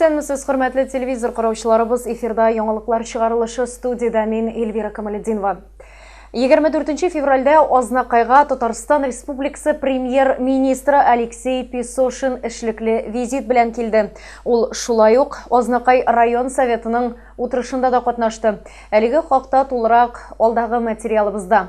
Исәнмесез, хөрмәтле телевизор караучыларыбыз, эфирда яңалыклар чыгарылышы, студияда мин Эльвира Камалетдинова. 24 февральдә Азнакайга Татарстан Республикасы премьер-министры Алексей Песошин эшлекле визит белән килде. Ул шулай ук Азнакай район советының утырышында да катнашты. Әлеге хакта тулырак алдагы материалыбызда.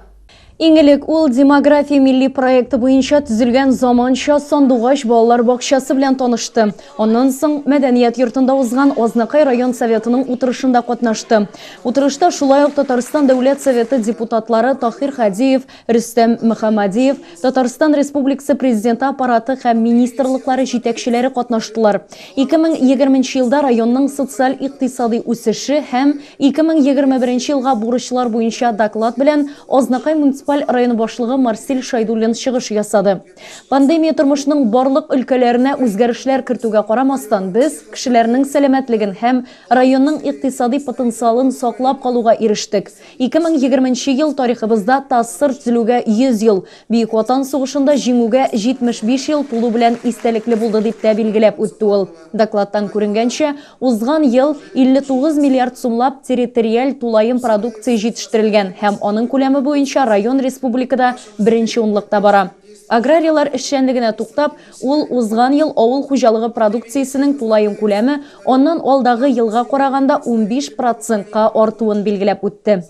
Иңелек ул демография милли проекты буенча төзелгән заманча сандугач балалар бакчасы белән танышты. Аннан соң мәдәният йортында узган Азнакай район советының утырышында катнашты. Утырышта шулай ук Татарстан дәүләт советы депутатлары Тахир Хадиев, Рөстәм Мөхәммәдиев, Татарстан Республикасы президенты аппараты һәм министрлыклары җитәкчеләре катнаштылар. 2020 елда районның социаль-икътисади үсеше һәм 2021 елга бурычлар буенча доклад белән Азнакай муниципаль район башлыгы Марсель Шайдуллин чыгыш ясады. Пандемия тормышның барлык өлкәләренә үзгәрешләр кертүгә карамастан, без кешеләрнең сәламәтлеген һәм районның икътисади потенциалын саклап калуга ирештек. 2020 ел тарихыбызда тассыр төзелүгә 100 ел, Бөек Ватан сугышында җиңүгә 75 ел тулу белән истәлекле булды дип тә билгеләп үтте ул. Докладтан күренгәнчә, узган ел 59 миллиард сумлап территориаль тулайым продукция җитештерелгән һәм аның күләме буенча район республикада беренче унлыкта бара. Аграриялар эшчәнлегенә туктап, ул узган ел авыл хуҗалыгы продукциясенең тулайым күләме оннан алдагы елга караганда 15%-ка артуын билгеләп үтте.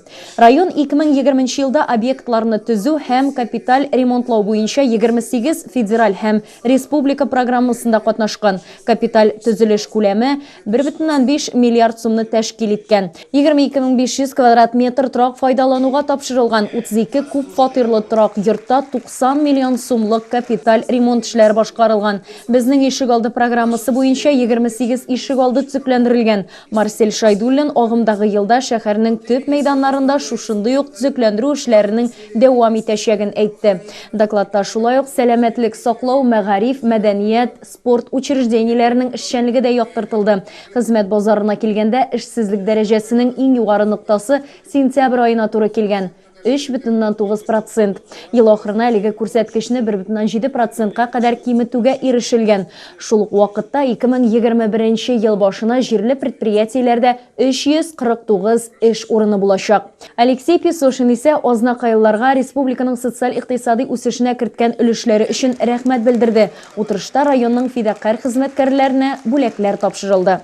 Район 2020 елда объектларны төзү һәм капиталь ремонтлау буенча 28 федераль һәм республика программасында катнашкан. Капиталь төзелеш күләме 1,5 миллиард сумны тәшкил иткән. 22500 квадрат метр торак файдалануга тапшырылган 32 күп фатирлы торак йортта 90 миллион сумлык капиталь ремонт эшләре башкарылган. Безнең ишегалды программасы буенча 28 ишегалды төзекләндерелгән. Марсель Шайдуллин агымдагы елда шәһәрнең төп мәйданнарында шушындый ук төзекләндерү эшләренең дәвам итәчәген әйтте. Докладта шулай ук сәламәтлек саклау, мәгариф, мәдәният, спорт учреждениеләренең эшчәнлеге дә яктыртылды. Хезмәт базарына килгәндә эшсезлек дәрәҗәсенең иң югары ноктасы сентябрь аена туры килгән. 3,9%. Ел ахырына әлеге күрсәткечне 1,7%-ка кадәр киметүгә ирешелгән. Шул ук вакытта 2021 ел башына җирле предприятиеләрдә 349 эш урыны булачак. Алексей Песошин исә Азнакайларга республиканың социаль-икътисади үсешенә керткән өлешләре өчен рәхмәт белдерде. Утырышта районның фидакарь хезмәткәрләренә бүләкләр тапшырылды.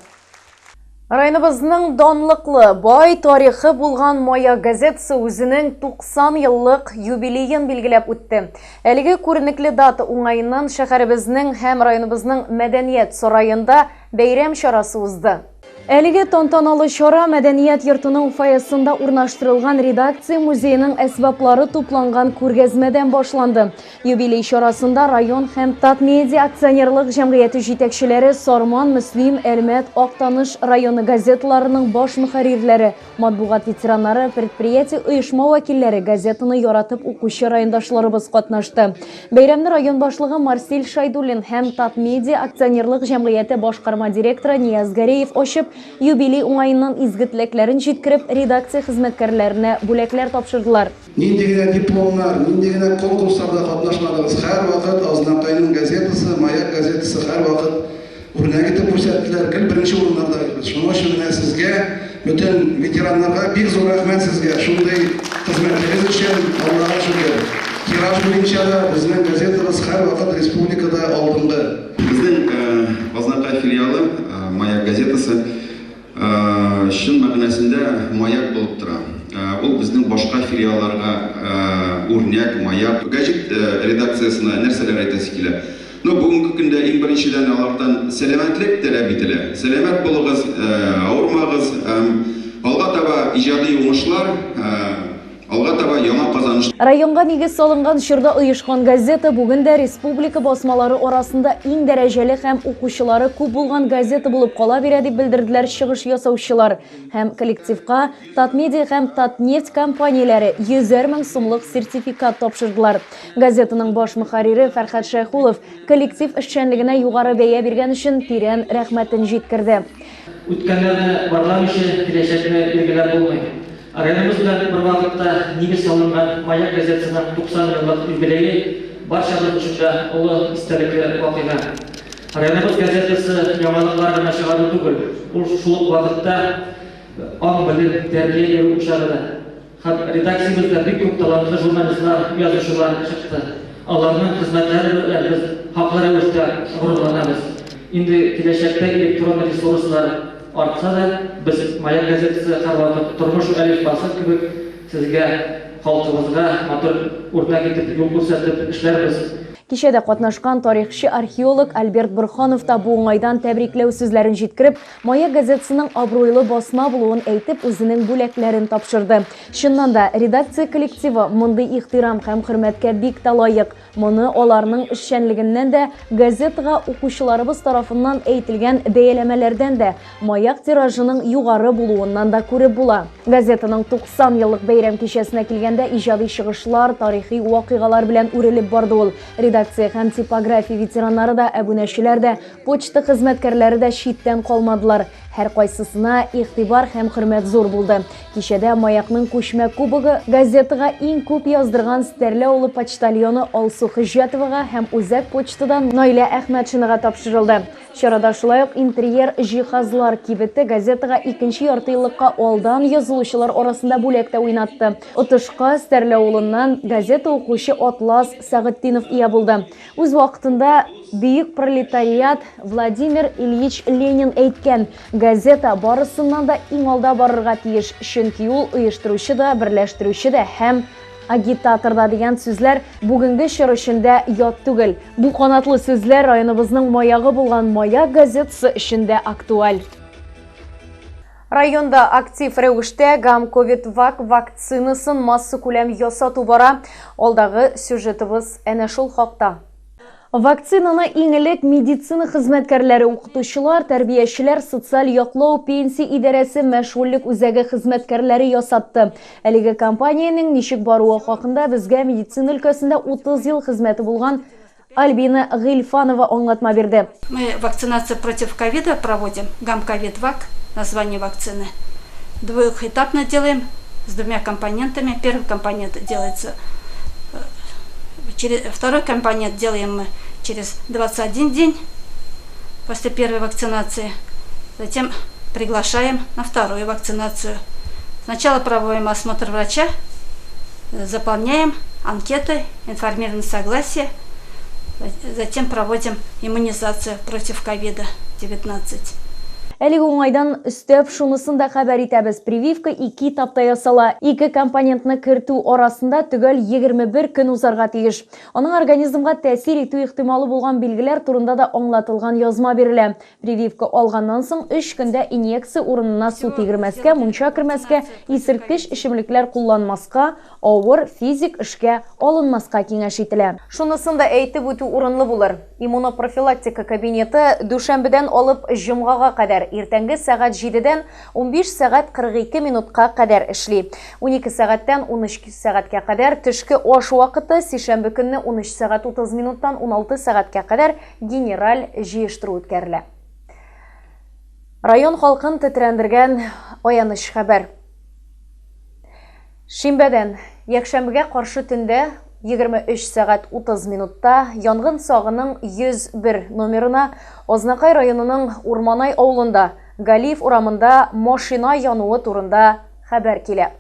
Районыбызның данлыклы, бай тарихы булган Мая газетасы үзенең 90 еллык юбилейын билгеләп үтте. Әлеге күренекле дата уңаеннан шәһәребезнең һәм районыбызның мәдәният сараенда бәйрәм чарасы узды. Әлеге тантаналы чара мәдәният йортының фойесында урнаштырылган редакция музейының әсбаплары тупланган күргәзмәдән башланды. Юбилей чарасында район һәм Татмедиа акционерлык җәмгыяте җитәкчеләре Сарман, Мөслим, Әлмәт, Актаныш районы газеталарының баш мөхәррирләре, матбугат ветераннары, предприятие оешма вәкилләре, газетаны яратып укучы райондашларыбыз катнашты. Бәйрәмне район башлыгы Марсель Шайдуллин һәм Татмедиа акционерлык җәмгыяте башкарма директоры Нияз Гәреев ачып, юбилей уңайыннан изгетлекләрен җиткереп, редакция хезмәткәрләренә бүләкләр тапшырдылар. Нинди генә дипломнар, нинди генә конкурсларда катнашмадыгыз, һәрвакыт Азнакайның газетасы, Маяк газетасы һәрвакыт үрнәк итеп күрсәттеләр, гел беренче урыннарда. Шуның өчен менә сезгә, бөтен ветераннарга бик зур рәхмәт сезгә. Шундый хезмәтегез өчен Аллага шөкер. Тираж буенча да безнең газетабыз һәрвакыт республикада алдынгы. Безнең Азнакай филиалы Маяк газетасы шын мәгънәсендә маяк булып тора. Ул безнең башка филиалларга үрнәк, маяк. Газет редакциясына нәрсәләр әйтәсе килә. Бүгенге көндә иң беренчедән алардан сәламәтлек таләп ителә. Сәламәт булыгыз, авырмагыз, алга таба иҗади уңышлар, алга таба яңа казаныш. Районга нигез салынган чорда оешкан газета бүген дә республика басмалары арасында иң дәрәҗәле һәм укучылары күп булган газета булып кала бирә дип белдерделәр чыгыш ясаучылар. Һәм коллективка Татмедиа һәм Татнефть компанияләре 100 мең сумлык сертификат тапшырдылар. Газетаның баш мөхәррире Фәрхәт Шәйхулов коллектив эшчәнлегенә югары бәя биргән өчен тирән рәхмәтен җиткерде. Үткәннәрне барлаучы киләчәкне билгеләп булмый. Районыбыз белән бер вакытта нигез салынган Маяк газетасының 90 еллык юбилее барчабыз өчен дә олы истәлекле вакыйга. Районыбыз газетасы яңалыклар гына чыгару түгел. Ул шул ук вакытта аң белем тәрбия бирү учагында. Редакциябызда бик күп талантлы журналистлар, язучылар чыкты. Аларның хезмәтләре белән без хаклы рәвештә горурланабыз. Инде киләчәктә электрон ресурслар артса да, без Маяк газетасы һәрвакыт тормыш әлифбасы кебек сезгә, халкыбызга матур үрнәк итеп юл күрсәтеп эшләрбез. Кичәдә катнашкан тарихчы археолог Альберт Бурханов та бу уңайдан тәбрикләү сүзләрен җиткереп, Маяк газетасының абруйлы басма булуын әйтеп, үзенең бүләкләрен тапшырды. Чыннан да, редакция коллективы мондый ихтирам һәм хөрмәткә бик тә лаек. Моны аларның эшчәнлегеннән дә, газетага укучыларыбыз тарафыннан әйтелгән бәяләмәләрдән дә, Маяк тиражының югары булуыннан да күреп була. Газетаның 90 еллык бәйрәм кичәсенә килгәндә иҗади чыгышлар, тарихи вакыйгалар белән үрелеп барды ул. Редакция һәм типография ветераннары да, әбүнәчеләр дә, почта хезмәткәрләре дә читтән калмадылар. Һәр кайсысына игътибар һәм хөрмәт зур булды. Кичәдә Маякның күчмә кубогы газетага иң күп яздырган Стәрле улы почтальоны Алсу Хиҗәтовага һәм үзәк почтадан Наилә Әхмәтшинага тапшырылды. Чарада шулай ук интерьер җиһазлар кибете газетага икенче яртыйлыкка алдан язылучылар арасында бүләк тә уйнатты. Отышка Стәрле улыннан газета укучы Атлас Сәгыйтдинов ия булды. Үз вакытында бөек пролетариат Владимир Ильич Ленин әйткән, газета барысыннан да иң алда барырга тиеш, чөнки ул оештыручы да, берләштерүче дә һәм агитатор да дигән сүзләр бүгенге чор өчендә ят түгел. Бу канатлы сүзләр районыбызның маягы булган Маяк газетасы өчендә актуаль. Районда актив рәвештә гам-ковид-вак вакцинасын масса күләм ясату бара. Алдагы сюжетыбыз әнә шул хакта. Вакцинаны иң элек медицина хезмәткәрләре, укытучылар, тәрбиячеләр, социаль яклау, пенсия идарәсе, мәшгульлек үзәге хезмәткәрләре ясатты. Әлеге компаниянең ничек баруы хакында безгә медицина өлкәсендә 30 ел хезмәте булган Альбина Гыйльфанова аңлатма бирде. Мы вакцинацию против ковида проводим, гам-ковид-вак, название вакцины. Двухэтапно делаем с двумя компонентами. Первый компонент делается, второй компонент делаем мы через 21 день после первой вакцинации. Затем приглашаем на вторую вакцинацию. Сначала проводим осмотр врача, заполняем анкеты, информированное согласие. Затем проводим иммунизацию против ковида-19. Әлеге уңайдан өстәп шунысын да хәбәр итәбез. Прививка 2 этапта ясала. 2 компонентны кертү арасында төгәл 21 көн узарга тиеш. Аның организмга тәэсир итү ихтималы булган билгеләр турында да аңлатылган язма бирелә. Прививка алганнан соң 3 көндә инъекция урынына су тигермәскә, мунча кермәскә, исерткеч эчемлекләр кулланмаска, авыр физик эшкә алынмаска киңәш ителә. Шунысын да әйтеп үтү урынлы булыр. Иммунопрофилактика кабинеты дүшәмбедән алып җомгага кадәр иртәнге сәгать 7-дән 15 сәгать 42 минутка кадәр эшли. 12 сәгатьтән 13 сәгатькә кадәр төшке аш вакыты, сишәмбе көнне 13 сәгать 30 минуттан 16 сәгатькә кадәр генераль җыештыру үткәрелә. Район халкын тетрәндергән аяныч хәбәр. Шимбәдән якшәмбегә каршы төндә 23 сәгать 30 минутта янгын сагының 101 номерына Ознакай районының Урманай авылында Галиев урамында машина януы турында хәбәр килә.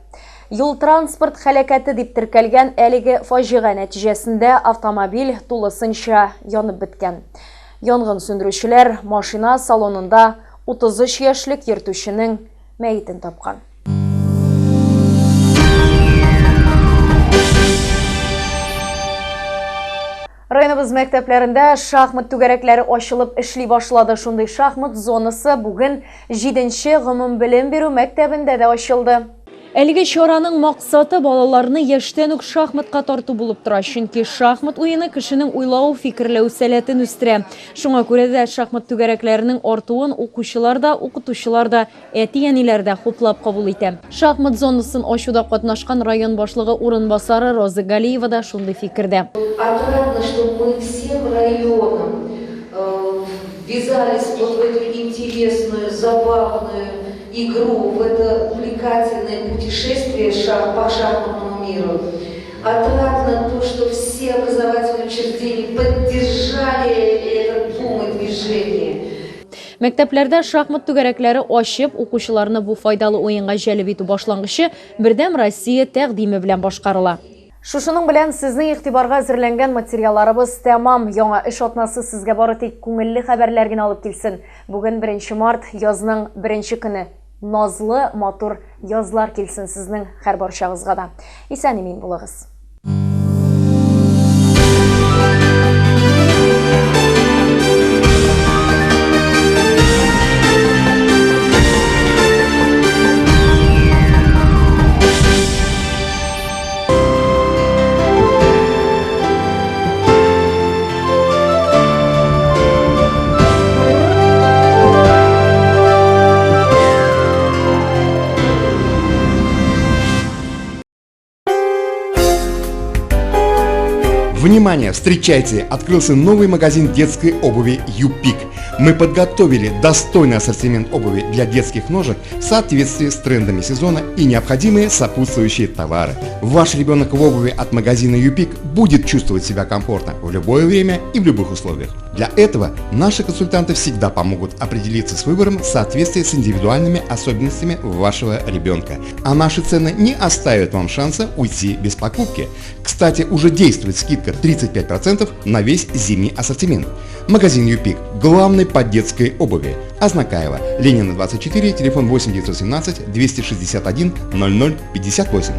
Юл транспорт һәлакәте дип теркәлгән әлеге фаҗига нәтиҗәсендә автомобиль тулысынча янып беткән. Янгын сүндерүчеләр машина салонында 33 яшьлек йөртүченең мәетен тапкан. Районыбыз мәктәпләрендә шахмат түгәрәкләре ачылып эшли башлады. Шундый шахмат зонасы бүген 7-нче гомум белем бирү мәктәбендә дә ачылды. Әлеге чараның максаты балаларны яшьтән үк шахматка тарту булып тора, чөнки шахмат уены кешенең уйлау, фикерләү сәләтен үстерә. Шуңа күрә дә шахмат түгәрәкләренең артуын укучылар да, укытучылар да, әти-әниләр дә хуплап кабул итә. Шахмат зонасын ачуда катнашкан район башлыгы урынбасары Роза Галиева да шундый фикердә. Отрадно, что мы всем районам ввязались вот в эту интересную, забавную игру, в это увлекательное путешествие по шахматному миру. Отрадно то, что все образовательные учреждения поддержали этот бум и движение. Мәктәпләрдә шахмат түгәрәкләре ачып, укучыларны бу файдалы уенга җәлеп итү башлангычы Бердәм Россия тәкъдиме белән башкарыла. Шушының белән сезнең игътибарга әзерләнгән материалларыбыз тәмам. Яңа эш атнасы сезгә бары тик күңелле хәбәрләр генә алып килсен. Бүген 1 март, язның 1 көне. Назлы, матур язлар килсен сезнең һәр барчагызга да. Исән-имин булыгыз. Внимание! Встречайте! Открылся новый магазин детской обуви «Юпик». Мы подготовили достойный ассортимент обуви для детских ножек в соответствии с трендами сезона и необходимые сопутствующие товары. Ваш ребенок в обуви от магазина «Юпик» будет чувствовать себя комфортно в любое время и в любых условиях. Для этого наши консультанты всегда помогут определиться с выбором в соответствии с индивидуальными особенностями вашего ребенка. А наши цены не оставят вам шанса уйти без покупки. Кстати, уже действует скидка 35% на весь зимний ассортимент. Магазин «Юпик» – главный по детской обуви. Ознакаево, Ленина 24, телефон 8 917 261 0058.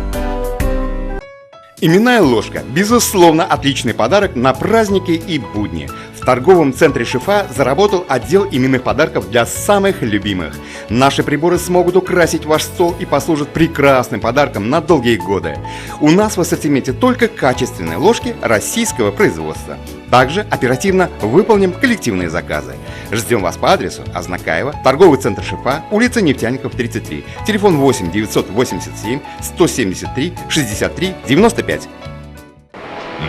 Именная ложка – безусловно отличный подарок на праздники и будни. В торговом центре «Шифа» заработал отдел именных подарков для самых любимых. Наши приборы смогут украсить ваш стол и послужат прекрасным подарком на долгие годы. У нас в ассортименте только качественные ложки российского производства. Также оперативно выполним коллективные заказы. Ждем вас по адресу Ознакаево, торговый центр «Шифа», улица Нефтяников, 33, телефон 8 987 173 63 95.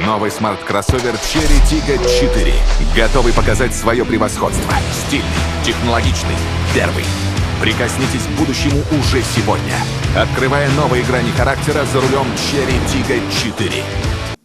Новый смарт-кроссовер Cherry Tiggo 4. Готовый показать свое превосходство. Стильный, технологичный, первый. Прикоснитесь к будущему уже сегодня. Открывая новые грани характера за рулем Cherry Tiggo 4.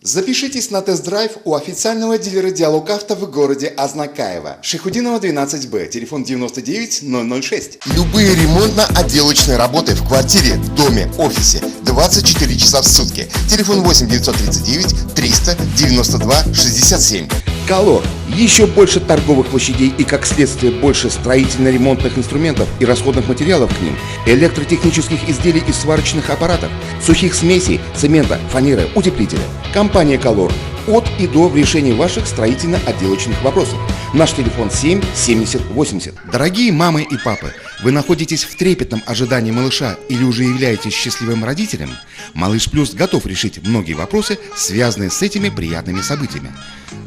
Запишитесь на тест-драйв у официального дилера «Диалог Авто» в городе Ознакаево. Шейхутдинова, 12Б, телефон 99 006. Любые ремонтно-отделочные работы в квартире, доме, офисе 24 часа в сутки. Телефон 8 939 300 92 67. «Колор» – еще больше торговых площадей и, как следствие, больше строительно-ремонтных инструментов и расходных материалов к ним, электротехнических изделий и сварочных аппаратов, сухих смесей, цемента, фанеры, утеплителя. Компания «Колор» от и до в решении ваших строительно-отделочных вопросов. Наш телефон 7 70 80. Дорогие мамы и папы, вы находитесь в трепетном ожидании малыша или уже являетесь счастливым родителем? Малыш Плюс готов решить многие вопросы, связанные с этими приятными событиями.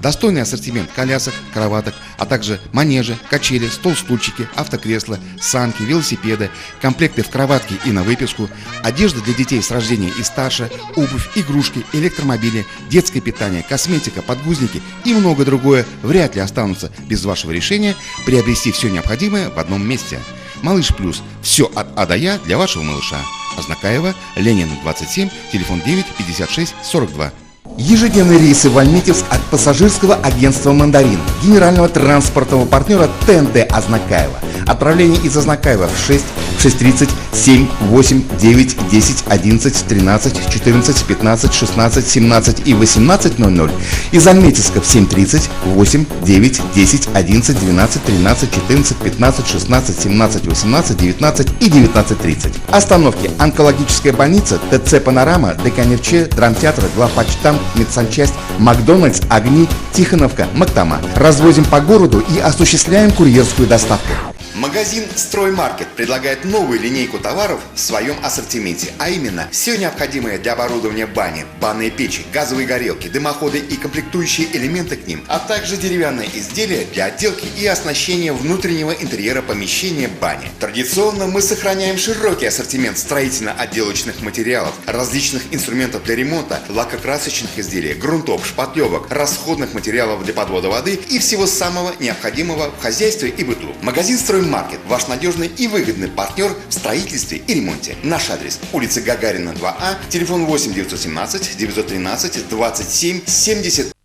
Достойный ассортимент колясок, кроваток, а также манежи, качели, стол-стульчики, автокресла, санки, велосипеды, комплекты в кроватке и на выписку, одежда для детей с рождения и старше, обувь, игрушки, электромобили, детское питание, косметика, подгузники и многое другое вряд ли останутся без вашего решения приобрести все необходимое в одном месте. Малыш Плюс. Все от А до Я для вашего малыша. Ознакаево, Ленина 27, телефон 9 56 42. Ежедневные рейсы в Альметьевск от пассажирского агентства «Мандарин», генерального транспортного партнера ТНТ Ознакаево. Отправление из Ознакаево в 6, 6:30, 7, 8, 9, 10, 11, 13, 14, 15, 16, 17 и 18:00. Из Альметьевска в 7:30, 8, 9, 10, 11, 12, 13, 14, 15, 16, 17, 18, 19 и 19:30. Остановки: онкологическая больница, ТЦ «Панорама», Деканерче, драмтеатр, главпочтамт, медсанчасть, Макдональдс, Огни, Тихоновка, Мактама. Развозим по городу и осуществляем курьерскую доставку. Магазин «Строймаркет» предлагает новую линейку товаров в своем ассортименте, а именно все необходимое для оборудования бани, банные печи, газовые горелки, дымоходы и комплектующие элементы к ним, а также деревянные изделия для отделки и оснащения внутреннего интерьера помещения бани. Традиционно мы сохраняем широкий ассортимент строительно-отделочных материалов, различных инструментов для ремонта, лакокрасочных изделий, грунтов, шпатлевок, расходных материалов для подвода воды и всего самого необходимого в хозяйстве и быту. Магазин «Строймаркет» Строймаркет – ваш надежный и выгодный партнер в строительстве и ремонте. Наш адрес – улица Гагарина, 2А, телефон 8 917 913 27 70.